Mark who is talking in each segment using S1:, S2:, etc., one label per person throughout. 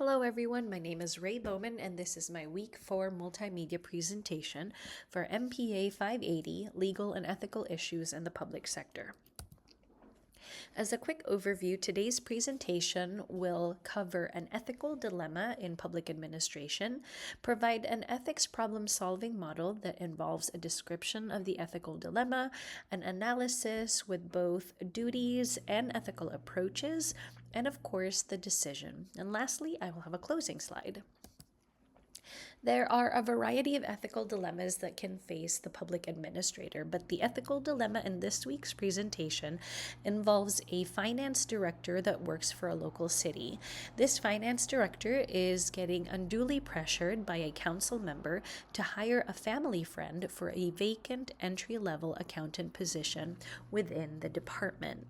S1: Hello everyone, my name is Ray Bowman and this is my Week 4 multimedia presentation for MPA 580, Legal and Ethical Issues in the Public Sector. As a quick overview, today's presentation will cover an ethical dilemma in public administration, provide an ethics problem-solving model that involves a description of the ethical dilemma, an analysis with both duties and ethical approaches, and of course, the decision. And lastly, I will have a closing slide. There are a variety of ethical dilemmas that can face the public administrator, but the ethical dilemma in this week's presentation involves a finance director that works for a local city. This finance director is getting unduly pressured by a council member to hire a family friend for a vacant entry-level accountant position within the department.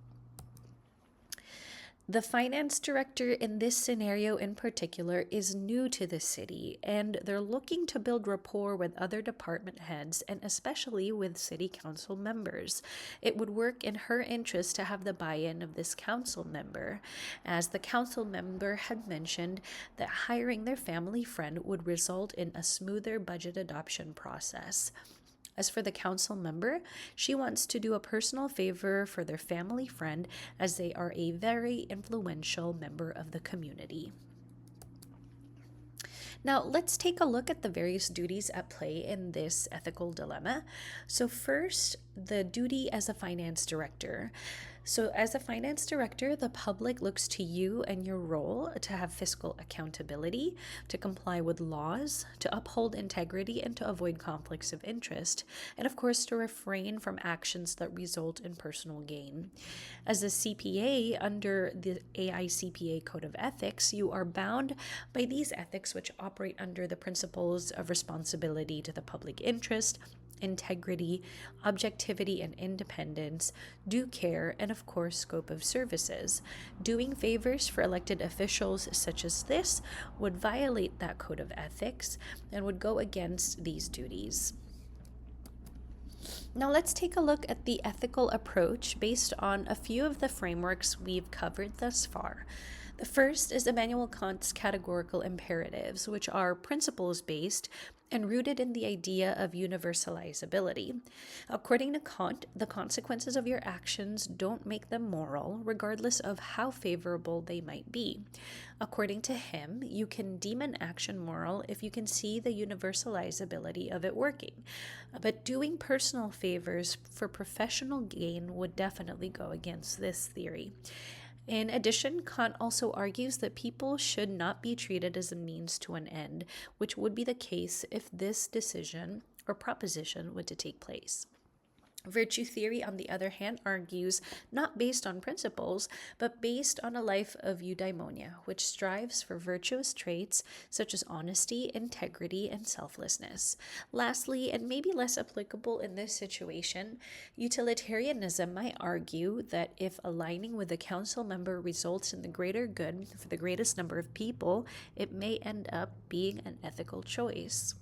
S1: The finance director in this scenario in particular is new to the city, and they're looking to build rapport with other department heads and especially with city council members. It would work in her interest to have the buy-in of this council member, as the council member had mentioned that hiring their family friend would result in a smoother budget adoption process. As for the council member, she wants to do a personal favor for their family friend as they are a very influential member of the community. Now, let's take a look at the various duties at play in this ethical dilemma. So first, the duty as a finance director. So as a finance director, the public looks to you and your role to have fiscal accountability, to comply with laws, to uphold integrity, and to avoid conflicts of interest, and of course to refrain from actions that result in personal gain. As a CPA, under the AICPA Code of Ethics, you are bound by these ethics which operate under the principles of responsibility to the public interest, integrity, objectivity and independence, due care, and of course scope of services. Doing favors for elected officials such as this would violate that code of ethics and would go against these duties. Now let's take a look at the ethical approach based on a few of the frameworks we've covered thus far. The first is Immanuel Kant's categorical imperatives, which are principles-based and rooted in the idea of universalizability. According to Kant, the consequences of your actions don't make them moral, regardless of how favorable they might be. According to him, you can deem an action moral if you can see the universalizability of it working. But doing personal favors for professional gain would definitely go against this theory. In addition, Kant also argues that people should not be treated as a means to an end, which would be the case if this decision or proposition were to take place. Virtue theory, on the other hand, argues not based on principles, but based on a life of eudaimonia, which strives for virtuous traits such as honesty, integrity, and selflessness. Lastly, and maybe less applicable in this situation, utilitarianism might argue that if aligning with a council member results in the greater good for the greatest number of people, it may end up being an ethical choice.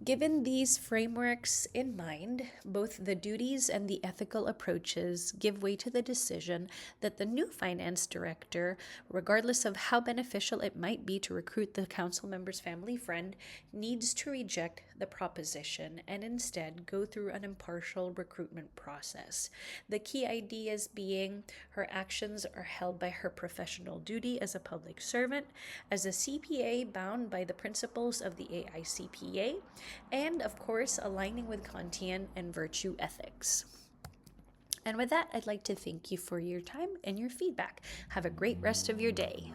S1: Given these frameworks in mind, both the duties and the ethical approaches give way to the decision that the new finance director, regardless of how beneficial it might be to recruit the council member's family friend, needs to reject the proposition and instead go through an impartial recruitment process. The key ideas being her actions are held by her professional duty as a public servant, as a CPA bound by the principles of the AICPA, and of course aligning with Kantian and virtue ethics. And with that, I'd like to thank you for your time and your feedback. Have a great rest of your day.